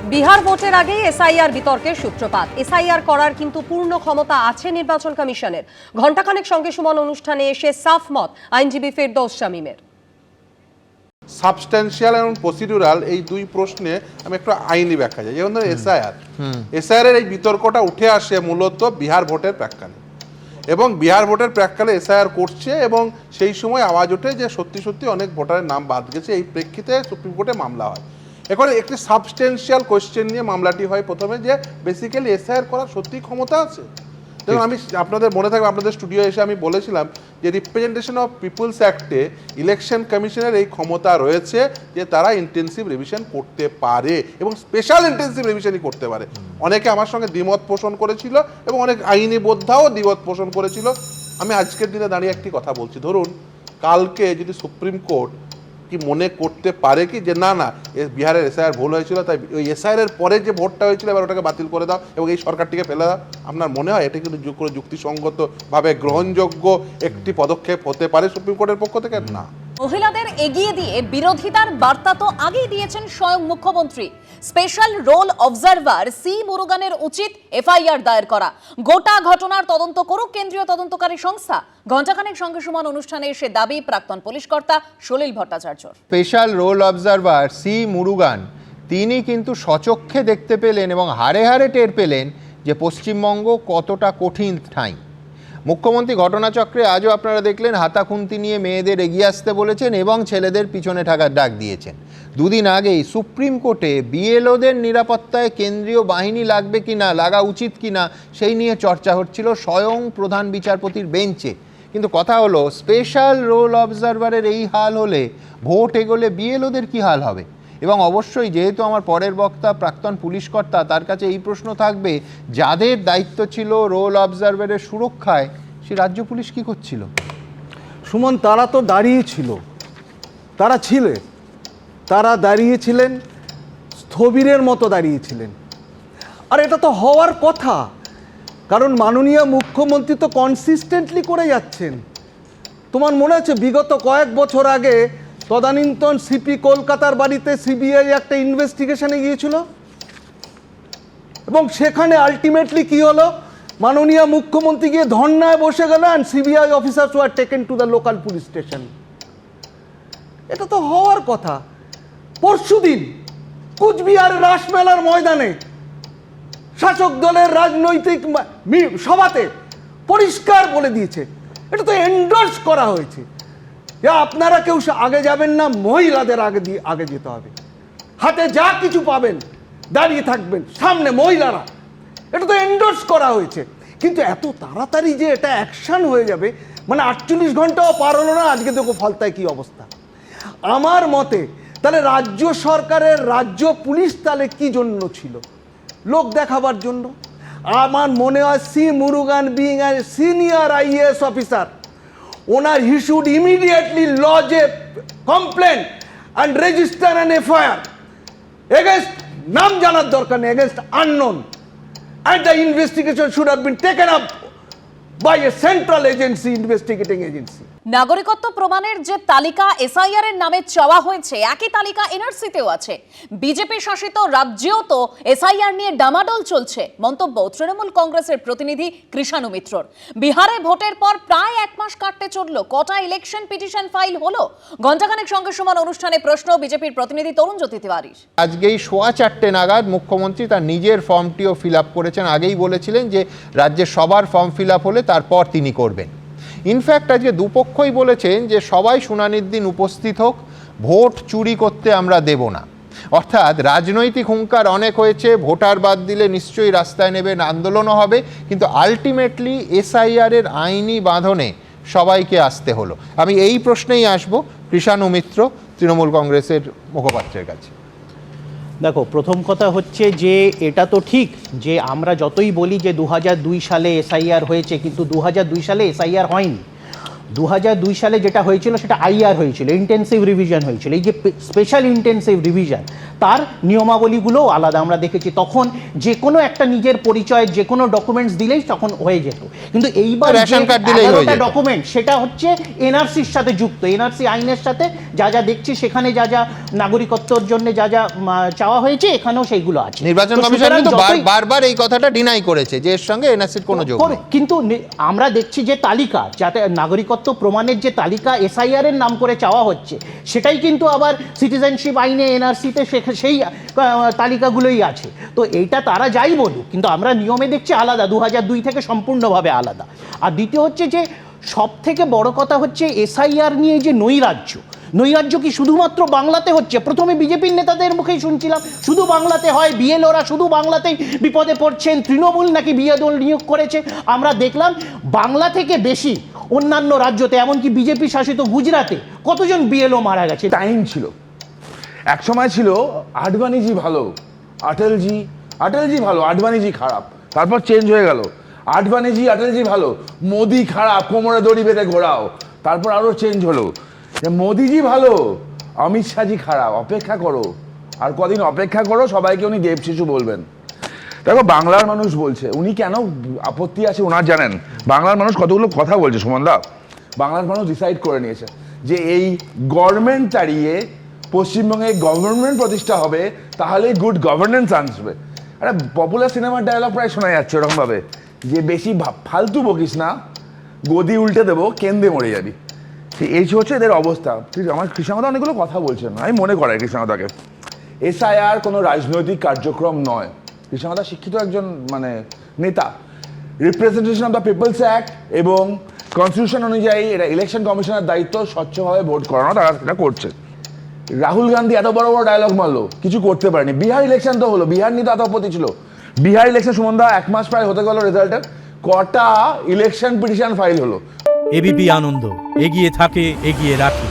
বিহার ভোটের আগে এসআইআর বিতর্কের সূত্রপাত। এসআইআর করার কিন্তু পূর্ণ ক্ষমতা আছে নির্বাচন কমিশনের। ঘণ্টাখানেক সঙ্গে সমান অনুষ্ঠানে এসে সাফ মত আইনজীবী ফেরদৌস শামীমের। সাবস্ট্যান্সিয়াল এবং প্রসিডিউরাল এই দুই প্রশ্নে আমি একটু আইনি ব্যাখ্যা চাই। যেমন এসআইআর এর এই বিতর্কটা উঠে আসে মূলত বিহার ভোটের প্রাক্কালে, এবং বিহার ভোটের প্রাক্কালে এসআইআর করছে এবং সেই সময় আওয়াজ ওঠে যে সত্যি সত্যি অনেক ভোটারের নাম বাদ গেছে। এই প্রেক্ষিতে সুপ্রিম কোর্টে মামলা হয়। এখন একটি সাবস্টেন্সিয়াল কোয়েশ্চেন নিয়ে মামলাটি হয় প্রথমে, যে বেসিক্যালি এসআইআর করার সত্যি ক্ষমতা আছে। দেখুন, আমি আপনাদের মনে থাকবে আপনাদের স্টুডিও এসে আমি বলেছিলাম যে রিপ্রেজেন্টেশন অফ পিপুলস অ্যাক্টে ইলেকশন কমিশনের এই ক্ষমতা রয়েছে যে তারা ইন্টেন্সিভ রিভিশন করতে পারে এবং স্পেশাল ইন্টেন্সিভ রিভিশনই করতে পারে। অনেকে আমার সঙ্গে দ্বিমত পোষণ করেছিল এবং অনেক আইনি বোদ্ধাও দ্বিমত পোষণ করেছিল। আমি আজকের দিনে দাঁড়িয়ে একটি কথা বলছি, ধরুন কালকে যদি সুপ্রিম কোর্ট কি মনে করতে পারে কি যে না বিহারের এসআইআর ভুল হয়েছিল, তাই ওই এসআইআর পরে যে ভোটটা হয়েছিল এবার ওটাকে বাতিল করে দাও এবং এই সরকারটিকে ফেলে দাও, আপনার মনে হয় এটা কিন্তু যুক্তিসঙ্গতভাবে গ্রহণযোগ্য একটি পদক্ষেপ হতে পারে সুপ্রিম কোর্টের পক্ষ থেকে? না। মহিলাদের এগিয়ে দিয়ে বিরোধিতার বার্তা তো আগেই দিয়েছেন স্বয়ং মুখ্যমন্ত্রী। স্পেশাল রোল অবজারভার সি মুরুগানের উচিত এফআইআর দায়ের করা। গোটা ঘটনার তদন্ত করুক কেন্দ্রীয় তদন্তকারী সংস্থা। ঘণ্টাখানেক সঙ্গে সমান অনুষ্ঠানে এসে দাবি প্রাক্তন পুলিশ কর্তা Salil Bhattacharya. Special roll observer C Murugan তিনি কিন্তু স্বচক্ষে দেখতে পেলেন এবং হাড়ে হাড়ে টের পেলেন যে পশ্চিমবঙ্গ কতটা কঠিন ঠাঁই। মুখ্যমন্ত্রী ঘটনাচক্রে আজও আপনারা দেখলেন হাতাখুন্তি নিয়ে মেয়েদের এগিয়ে আসতে বলেছেন এবং ছেলেদের পিছনে থাকার ডাক দিয়েছেন। দুদিন আগেই সুপ্রিম কোর্টে বিএলওদের নিরাপত্তায় কেন্দ্রীয় বাহিনী লাগবে কিনা, লাগা উচিত কিনা সেই নিয়ে চর্চা হচ্ছিল স্বয়ং প্রধান বিচারপতির বেঞ্চে। কিন্তু কথা হলো, স্পেশাল রোল অবজারভারের এই হাল হলে ভোট এগোলে বিএলওদের কি হাল হবে? এবং অবশ্যই যেহেতু আমার পরের বক্তা প্রাক্তন পুলিশ কর্তা, তার কাছে এই প্রশ্ন থাকবে, যাদের দায়িত্ব ছিল রোল অবজারভারের সুরক্ষায়, সে রাজ্য পুলিশ কি করছিল? সুমন, তারা তো দাঁড়িয়েছিল, তারা দাঁড়িয়েছিলেন স্থবিরের মতো দাঁড়িয়েছিলেন। আর এটা তো হওয়ার কথা, কারণ মাননীয় মুখ্যমন্ত্রী তো কনসিস্টেন্টলি করে যাচ্ছেন। তোমার মনে আছে বিগত কয়েক বছর আগে তদানীন্তন সিপি কলকাতার বাড়িতে সিবিআই একটা ইনভেস্টিগেশনে গিয়েছিল এবং সেখানে আলটিমেটলি কি হলো, মাননীয় মুখ্যমন্ত্রী গিয়ে ধর্নায় বসে গেল and CBI officers were taken to the local police station. এটা তো হওয়ার কথা। পরশুদিন কুচবিহার রাসমেলার ময়দানে শাসক দলের রাজনৈতিক সভাতে পরিষ্কার বলে দিয়েছে, এটা তো এন্ডোর্স করা হয়েছে যে আপনারা কেউ আগে যাবেন না, মহিলাদের আগে যেতে হবে, হাতে যা কিছু পাবেন দাঁড়িয়ে থাকবেন, সামনে মহিলারা। এটা তো এন্ডোর্স করা হয়েছে। কিন্তু এত তাড়াতাড়ি যে এটা অ্যাকশন হয়ে যাবে, মানে 48 ঘন্টাও পার হলো না, আজকে দেখো ফলতায় কি অবস্থা। আমার মতে তাহলে রাজ্য সরকারের রাজ্য পুলিশ তাহলে কি জন্য ছিল? লোক দেখাবার জন্য? আমার মনে হয় C Murugan being a senior IAS officer, ওনার he should immediately lodge a complaint and register an FIR against, নাম জানার দরকার নেই, against unknown, and the investigation should have been taken up by a central agency, investigating agency. নাগরিকত্ব প্রমাণের যে তালিকা SIR এর নামে চাওয়া হয়েছে, একই তালিকা এনআরসিতেও আছে। বিজেপি শাসিত রাজ্যেও তো এসআইআর নিয়ে ডামাডোল চলছে। মন্তব্য তৃণমূল কংগ্রেসের প্রতিনিধি কৃষাণু মিত্রর। বিহারে ভোটের পর প্রায় 1 মাস কাটতে চলল, কটা ইলেকশন পিটিশন ফাইল হলো? ঘণ্টাখানেক সঙ্গে সমান অনুষ্ঠানে প্রশ্ন বিজেপির প্রতিনিধি তরুণ জ্যোতি তিওয়ারির। আজকেই 4:15 নাগাদ মুখ্যমন্ত্রী তার নিজের ফর্মটিও ফিল আপ করেছেন। আগেই বলেছিলেন যে রাজ্যের সবার ফর্ম ফিল আপ হলে তারপর তিনি করবেন। ইনফ্যাক্ট আজকে দুপক্ষই বলেছেন যে সবাই শুনানির দিন উপস্থিত হোক, ভোট চুরি করতে আমরা দেব না। অর্থাৎ রাজনৈতিক হুঙ্কার অনেক হয়েছে, ভোটার বাদ দিলে নিশ্চয়ই রাস্তায় নেবেন, আন্দোলনও হবে, কিন্তু আলটিমেটলি এসআইআর এর আইনি বাঁধনে সবাইকে আসতে হলো। আমি এই প্রশ্নেই আসবো কৃষাণু মিত্র তৃণমূল কংগ্রেসের মুখপাত্রের কাছে। দেখো, প্রথম কথা হচ্ছে যে এটা তো ঠিক যে আমরা যতই বলি যে 2002 সালে এসআইআর হয়েছে, কিন্তু 2002 সালে এসআইআর হয়নি। 2002 সালে যেটা হয়েছিল সেটা আইআর হয়েছিল, ইন্টেন্সিভ রিভিশন হয়েছিল। এই যে স্পেশাল ইন্টেন্সিভ রিভিশন, তার নিয়মাবলীগুলোও আলাদা। আমরা দেখেছি তখন যে কোনো একটা নিজের পরিচয়ের যে কোনো ডকুমেন্টস দিলেই তখন হয়ে যেত, কিন্তু এইবার রেশন কার্ড দিলেই হয়ে যেত। ডকুমেন্ট সেটা হচ্ছে এনআরসির সাথে যুক্ত। এনআরসি আইনের সাথে যা যা দেখছি সেখানে যা যা নাগরিকত্বর জন্য যা যা চাওয়া হয়েছে এখানেও সেইগুলো আছে। নির্বাচন তো কমিশন সুতরাং কিন্তু যতই- বারবার এই কথাটা ডিনাই করেছে যে এর সঙ্গে এনআরসির কোনো যোগ নেই। কিন্তু আমরা দেখছি যে তালিকা, যাতে নাগরিকত্ব প্রমাণের যে তালিকা এসআইআর এর নাম করে চাওয়া হচ্ছে, সেটাই কিন্তু আবার সিটিজেনশিপ আইনে এনআরসিতে সেই তালিকাগুলোই আছে। তো এইটা তারা যাই বলুক, কিন্তু আমরা নিয়মে দেখছি আলাদা, 2002 থেকে সম্পূর্ণভাবে আলাদা। আর দ্বিতীয় হচ্ছে যে সব থেকে বড় কথা হচ্ছে এসআইআর নিয়ে যে নৈরাজ্য কি শুধুমাত্র বাংলাতে হচ্ছে? প্রথমে বিজেপির নেতাদের মুখেই শুনছিলাম শুধু বাংলাতে হয়, বিএলওরা শুধু বাংলাতেই বিপদে পড়ছেন, তৃণমূল নাকি বিএলও নিয়োগ করেছে। আমরা দেখলাম বাংলা থেকে বেশি অন্যান্য রাজ্যতে, এমনকি বিজেপি শাসিত গুজরাটে কতজন বিএলও মারা গেছে। টাইম ছিল, এক সময় ছিল আডবাণীজি ভালো, আটলজি ভালো, আডবাণীজি খারাপ, তারপর চেঞ্জ হয়ে গেল আটলজি ভালো, মোদি খারাপ, কোমরে দড়ি বেঁধে ঘোরাও, তারপর আরো চেঞ্জ হলো যে মোদিজি ভালো, অমিত শাহজি খারাপ। অপেক্ষা করো, আর কদিন অপেক্ষা করো, সবাইকে উনি দেব শিশু বলবেন। দেখো বাংলার মানুষ বলছে, উনি কেন আপত্তি আছে ওনার জানেন? বাংলার মানুষ কতগুলো কথা বলছে সুমনদা। বাংলার মানুষ ডিসাইড করে নিয়েছে যে এই গভর্নমেন্ট তাড়িয়ে পশ্চিমবঙ্গে গভর্নমেন্ট প্রতিষ্ঠা হবে, তাহলে গুড গভর্নেন্স আসবে। একটা পপুলার সিনেমার ডায়লগ প্রায় শোনা যাচ্ছে ওরকমভাবে, যে বেশি ফালতু বকিস না, গদি উল্টে দেবো, কেন্দ্রে মরে যাবি। এই হচ্ছে এদের অবস্থা। আমার কৃষ্ণদা অনেকগুলো কথা বলছেন, আমি মনে করাই কৃষ্ণদাকে, এসআইআর কোনো রাজনৈতিক কার্যক্রম নয়। কৃষ্ণদা শিক্ষিত একজন নেতা। Representation of the people's act এবং কনস্টিটিউশন অনুযায়ী এটা ইলেকশন কমিশনের দায়িত্ব স্বচ্ছভাবে ভোট করানো, তারা সেটা করছে। রাহুল গান্ধী এত বড় বড় ডায়লগ মারলো, কিছু করতে পারেনি। বিহার ইলেকশন তো হলো, বিহার নিয়ে তো এত আপত্তি ছিল। বিহার ইলেকশন সুমনদা 1 মাস প্রায় হতে গেল রেজাল্টের, কটা ইলেকশন পিটিশন ফাইল হলো। এবিপি আনন্দ, এগিয়ে থাকে, এগিয়ে রাখে।